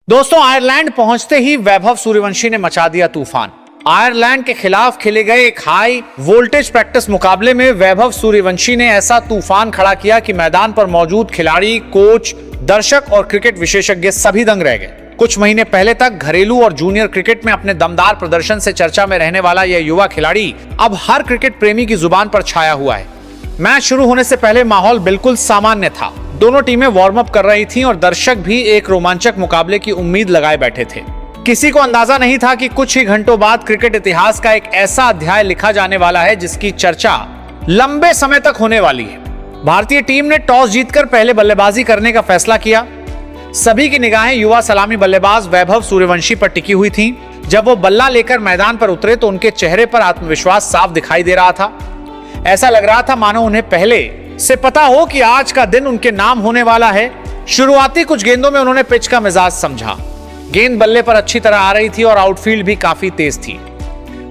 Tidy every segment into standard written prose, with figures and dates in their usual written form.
दोस्तों, आयरलैंड पहुंचते ही वैभव सूर्यवंशी ने मचा दिया तूफान। आयरलैंड के खिलाफ खेले गए एक हाई वोल्टेज प्रैक्टिस मुकाबले में वैभव सूर्यवंशी ने ऐसा तूफान खड़ा किया कि मैदान पर मौजूद खिलाड़ी, कोच, दर्शक और क्रिकेट विशेषज्ञ सभी दंग रह गए। कुछ महीने पहले तक घरेलू और जूनियर क्रिकेट में अपने दमदार प्रदर्शन से चर्चा में रहने वाला यह युवा खिलाड़ी अब हर क्रिकेट प्रेमी की जुबान पर छाया हुआ है। मैच शुरू होने से पहले माहौल बिल्कुल सामान्य था। दोनों टीमें वार्म अप कर रही थीं और दर्शक भी एक रोमांचक मुकाबले की उम्मीद लगाए बैठे थे। किसी को अंदाजा नहीं था कि कुछ ही घंटों बाद क्रिकेट इतिहास का एक ऐसा अध्याय लिखा जाने वाला है जिसकी चर्चा लंबे समय तक होने वाली है। भारतीय टीम ने टॉस जीतकर पहले बल्लेबाजी करने का फैसला किया। सभी की निगाहें युवा सलामी बल्लेबाज वैभव सूर्यवंशी पर टिकी हुई थीं। जब वो बल्ला लेकर मैदान पर उतरे तो उनके चेहरे पर आत्मविश्वास साफ दिखाई दे रहा था। ऐसा लग रहा था मानो उन्हें पहले से पता हो कि आज का दिन उनके नाम होने वाला है। शुरुआती कुछ गेंदों में उन्होंने पिच का मिजाज समझा। गेंद बल्ले पर अच्छी तरह आ रही थी और आउटफील्ड भी काफी तेज थी,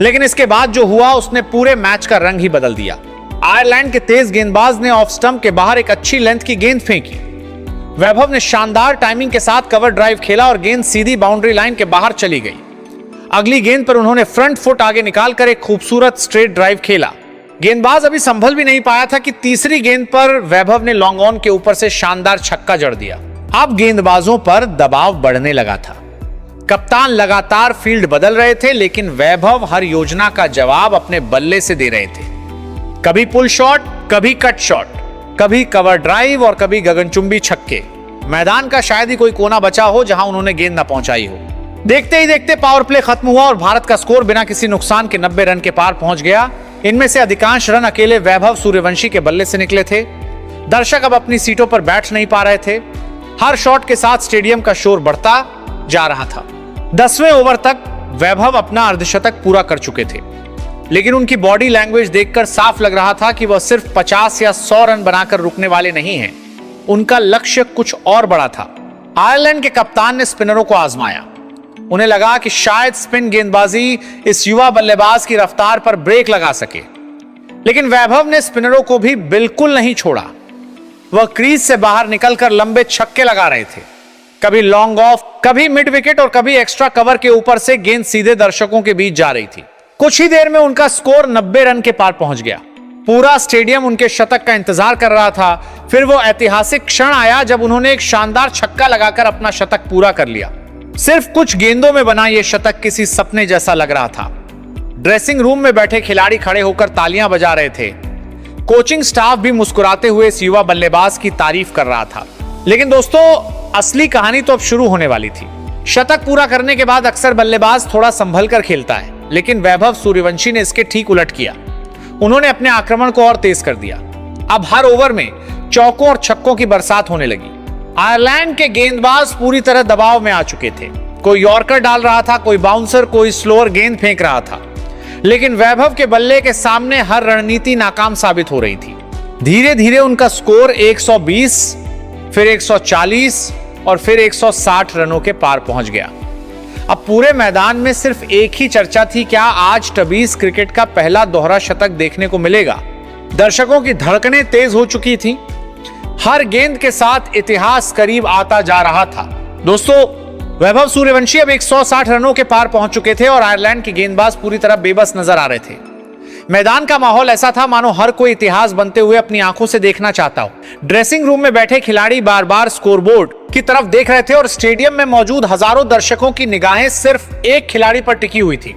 लेकिन इसके बाद जो हुआ उसने पूरे मैच का रंग ही बदल दिया। आयरलैंड के तेज गेंदबाज ने ऑफ स्टंप के बाहर एक अच्छी लेंथ की गेंद फेंकी। वैभव ने शानदार टाइमिंग के साथ कवर ड्राइव खेला और गेंद सीधी बाउंड्री लाइन के बाहर चली गई। अगली गेंद पर उन्होंने फ्रंट फुट आगे निकालकर एक खूबसूरत स्ट्रेट ड्राइव खेला। गेंदबाज अभी संभल भी नहीं पाया था कि तीसरी गेंद पर वैभव ने लॉन्ग ऑन के ऊपर से शानदार छक्का जड़ दिया। अब गेंदबाजों पर दबाव बढ़ने लगा था। कप्तान लगातार फील्ड बदल रहे थे, लेकिन वैभव हर योजना का जवाब अपने बल्ले से दे रहे थे। कभी पुल शॉट, कभी कट शॉट, कभी कवर ड्राइव और कभी गगनचुंबी छक्के। मैदान का शायद ही कोई कोना बचा हो जहां उन्होंने गेंद न पहुंचाई हो। देखते ही देखते पावर प्ले खत्म हुआ और भारत का स्कोर बिना किसी नुकसान के 90 रन के पार पहुंच गया। इनमें से अधिकांश रन अकेले वैभव सूर्यवंशी के बल्ले से निकले थे। दर्शक अब अपनी सीटों पर बैठ नहीं पा रहे थे। हर शॉट के साथ स्टेडियम का शोर बढ़ता जा रहा था। 10वें ओवर तक वैभव अपना अर्धशतक पूरा कर चुके थे, लेकिन उनकी बॉडी लैंग्वेज देखकर साफ लग रहा था कि वह सिर्फ 50 या 100 रन बनाकर रुकने वाले नहीं हैं। उनका लक्ष्य कुछ और बड़ा था। आयरलैंड के कप्तान ने स्पिनरों को आजमाया। उन्हें लगा कि शायद स्पिन गेंदबाजी इस युवा बल्लेबाज की रफ्तार पर ब्रेक लगा सके, लेकिन वैभव ने स्पिनरों को भी बिल्कुल नहीं छोड़ा। वह क्रीज से बाहर निकलकर लंबे छक्के लगा रहे थे। कभी लॉन्ग ऑफ, कभी मिड विकेट और कभी एक्स्ट्रा कवर के ऊपर से गेंद सीधे दर्शकों के बीच जा रही थी। कुछ ही देर में उनका स्कोर 90 रन के पार पहुंच गया। पूरा स्टेडियम उनके शतक का इंतजार कर रहा था। फिर वो ऐतिहासिक क्षण आया जब उन्होंने एक शानदार छक्का लगाकर अपना शतक पूरा कर लिया। सिर्फ कुछ गेंदों में बना यह शतक किसी सपने जैसा लग रहा था। ड्रेसिंग रूम में बैठे खिलाड़ी खड़े होकर तालियां बजा रहे थे। कोचिंग स्टाफ भी मुस्कुराते हुए इस युवा बल्लेबाज की तारीफ कर रहा था। लेकिन दोस्तों, असली कहानी तो अब शुरू होने वाली थी। शतक पूरा करने के बाद अक्सर बल्लेबाज थोड़ा संभल कर खेलता है, लेकिन वैभव सूर्यवंशी ने इसके ठीक उलट किया। उन्होंने अपने आक्रमण को और तेज कर दिया। अब हर ओवर में चौकों और छक्कों की बरसात होने लगी। आयरलैंड के गेंदबाज पूरी तरह दबाव में आ चुके थे। कोई यॉर्कर डाल रहा था, कोई बाउंसर, कोई स्लोअर गेंद फेंक रहा था, लेकिन वैभव के बल्ले के सामने हर रणनीति नाकाम साबित हो रही थी। धीरे धीरे उनका स्कोर 120, फिर 140 और फिर 160 रनों के पार पहुंच गया। अब पूरे मैदान में सिर्फ एक ही चर्चा थी, क्या आज टबीज क्रिकेट का पहला दोहरा शतक देखने को मिलेगा। दर्शकों की धड़कनें तेज हो चुकी थी। हर गेंद के साथ इतिहास करीब आता जा रहा था। दोस्तों, वैभव सूर्यवंशी अब 160 रनों के पार पहुंच चुके थे और आयरलैंड के गेंदबाज पूरी तरह बेबस नजर आ रहे थे। मैदान का माहौल ऐसा था मानो हर कोई इतिहास बनते हुए अपनी आंखों से देखना चाहता हो। ड्रेसिंग रूम में बैठे खिलाड़ी बार बार स्कोरबोर्ड की तरफ देख रहे थे और स्टेडियम में मौजूद हजारों दर्शकों की निगाहें सिर्फ एक खिलाड़ी पर टिकी हुई थी।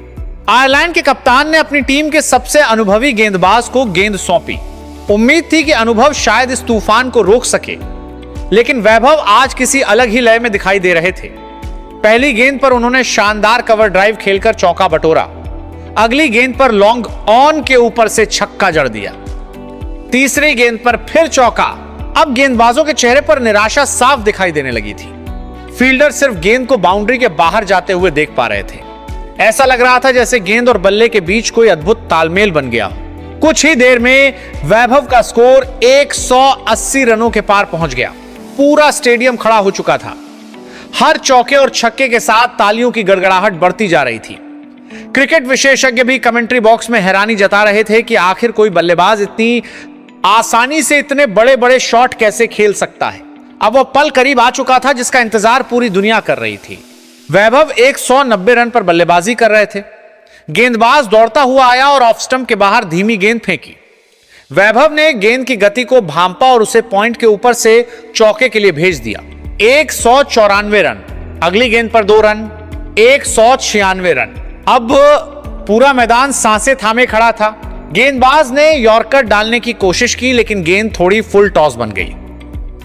आयरलैंड के कप्तान ने अपनी टीम के सबसे अनुभवी गेंदबाज को गेंद सौंपी। उम्मीद थी कि अनुभव शायद इस तूफान को रोक सके, लेकिन वैभव आज किसी अलग ही लय में दिखाई दे रहे थे। पहली गेंद पर उन्होंने शानदार कवर ड्राइव खेलकर चौका बटोरा। अगली गेंद पर लॉन्ग ऑन के ऊपर से छक्का जड़ दिया। तीसरी गेंद पर फिर चौका। अब गेंदबाजों के चेहरे पर निराशा साफ दिखाई देने लगी थी। फील्डर सिर्फ गेंद को बाउंड्री के बाहर जाते हुए देख पा रहे थे। ऐसा लग रहा था जैसे गेंद और बल्ले के बीच कोई अद्भुत तालमेल बन गया। कुछ ही देर में वैभव का स्कोर 180 रनों के पार पहुंच गया। पूरा स्टेडियम खड़ा हो चुका था। हर चौके और छक्के के साथ तालियों की गड़गड़ाहट बढ़ती जा रही थी। क्रिकेट विशेषज्ञ भी कमेंट्री बॉक्स में हैरानी जता रहे थे कि आखिर कोई बल्लेबाज इतनी आसानी से इतने बड़े बड़े शॉट कैसे खेल सकता है। अब वह पल करीब आ चुका था जिसका इंतजार पूरी दुनिया कर रही थी। वैभव 190 रन पर बल्लेबाजी कर रहे थे। गेंदबाज दौड़ता हुआ आया और ऑफ स्टंप के बाहर धीमी गेंद फेंकी। वैभव ने गेंद की गति को भांपा और उसे पॉइंट के ऊपर से चौके के लिए भेज दिया। 194 रन। अगली गेंद पर 2 रन, 196 रन। अब पूरा मैदान सांसें थामे खड़ा था। गेंदबाज ने यॉर्कर डालने की कोशिश की, लेकिन गेंद थोड़ी फुल टॉस बन गई।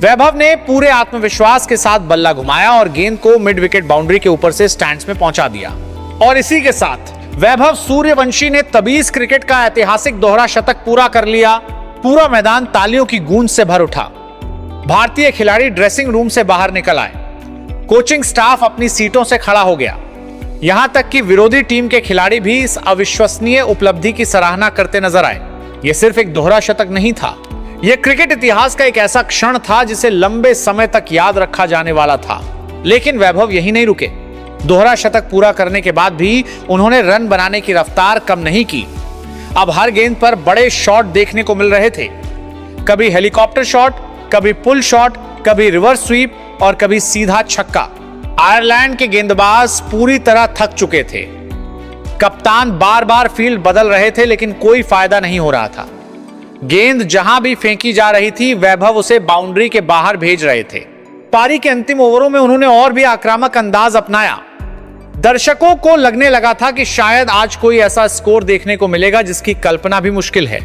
वैभव ने पूरे आत्मविश्वास के साथ बल्ला घुमाया और गेंद को मिड विकेट बाउंड्री के ऊपर से स्टैंड्स में पहुंचा दिया। और इसी के साथ वैभव सूर्यवंशी ने तबीज क्रिकेट का ऐतिहासिक दोहरा शतक पूरा कर लिया। पूरा मैदान तालियों की गूंज से भर उठा। भारतीय खिलाड़ी ड्रेसिंग रूम से बाहर निकल आए। कोचिंग स्टाफ अपनी सीटों से खड़ा हो गया। यहां तक कि विरोधी टीम के खिलाड़ी भी इस अविश्वसनीय उपलब्धि की सराहना करते नजर आए। यह सिर्फ एक दोहरा शतक नहीं था, यह क्रिकेट इतिहास का एक ऐसा क्षण था जिसे लंबे समय तक याद रखा जाने वाला था। लेकिन वैभव यही नहीं रुके। दोहरा शतक पूरा करने के बाद भी उन्होंने रन बनाने की रफ्तार कम नहीं की। अब हर गेंद पर बड़े शॉट देखने को मिल रहे थे। कभी हेलीकॉप्टर शॉट, कभी पुल शॉट, कभी रिवर्स स्वीप और कभी सीधा छक्का। आयरलैंड के गेंदबाज पूरी तरह थक चुके थे। कप्तान बार बार फील्ड बदल रहे थे, लेकिन कोई फायदा नहीं हो रहा था। गेंद जहां भी फेंकी जा रही थी, वैभव उसे बाउंड्री के बाहर भेज रहे थे। पारी के अंतिम ओवरों में उन्होंने और भी आक्रामक अंदाज अपनाया। दर्शकों को लगने लगा था कि शायद आज कोई ऐसा स्कोर देखने को मिलेगा जिसकी कल्पना भी मुश्किल है।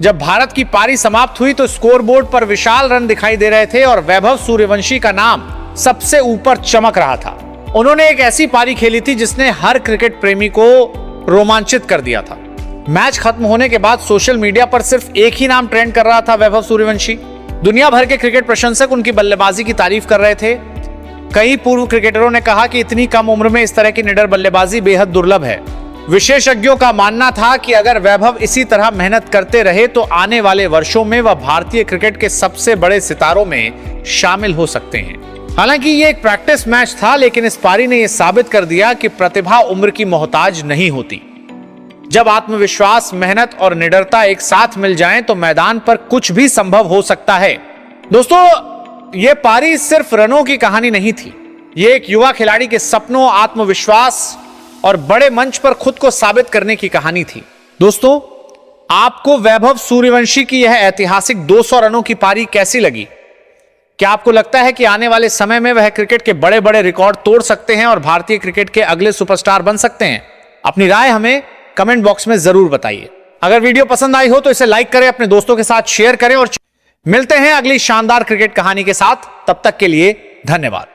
जब भारत की पारी समाप्त हुई तो स्कोरबोर्ड पर विशाल रन दिखाई दे रहे थे और वैभव सूर्यवंशी का नाम सबसे ऊपर चमक रहा था। उन्होंने एक ऐसी पारी खेली थी जिसने हर क्रिकेट प्रेमी को रोमांचित कर दिया था। मैच खत्म होने के बाद सोशल मीडिया पर सिर्फ एक ही नाम ट्रेंड कर रहा था, वैभव सूर्यवंशी। दुनिया भर के क्रिकेट प्रशंसक उनकी बल्लेबाजी की तारीफ कर रहे थे। कई पूर्व क्रिकेटरों ने कहा कि इतनी कम उम्र में इस तरह की निडर बल्लेबाजी बेहद दुर्लभ है। विशेषज्ञों का मानना था कि अगर वैभव इसी तरह मेहनत करते रहे तो आने वाले वर्षों में वह भारतीय क्रिकेट के सबसे बड़े सितारों में शामिल हो सकते हैं। हालांकि ये एक प्रैक्टिस मैच था, लेकिन इस पारी ने यह साबित कर दिया कि प्रतिभा उम्र की मोहताज नहीं होती। जब आत्मविश्वास, मेहनत और निडरता एक साथ मिल जाएं तो मैदान पर कुछ भी संभव हो सकता है। दोस्तों, यह पारी सिर्फ रनों की कहानी नहीं थी। यह एक युवा खिलाड़ी के सपनों, आत्मविश्वास और बड़े मंच पर खुद को साबित करने की कहानी थी। दोस्तों, आपको वैभव सूर्यवंशी की यह ऐतिहासिक 200 रनों की पारी कैसी लगी? क्या आपको लगता है कि आने वाले समय में वह क्रिकेट के बड़े बड़े रिकॉर्ड तोड़ सकते हैं और भारतीय क्रिकेट के अगले सुपरस्टार बन सकते हैं? अपनी राय हमें कमेंट बॉक्स में जरूर बताइए। अगर वीडियो पसंद आई हो तो इसे लाइक करें, अपने दोस्तों के साथ शेयर करें और मिलते हैं अगली शानदार क्रिकेट कहानी के साथ। तब तक के लिए धन्यवाद।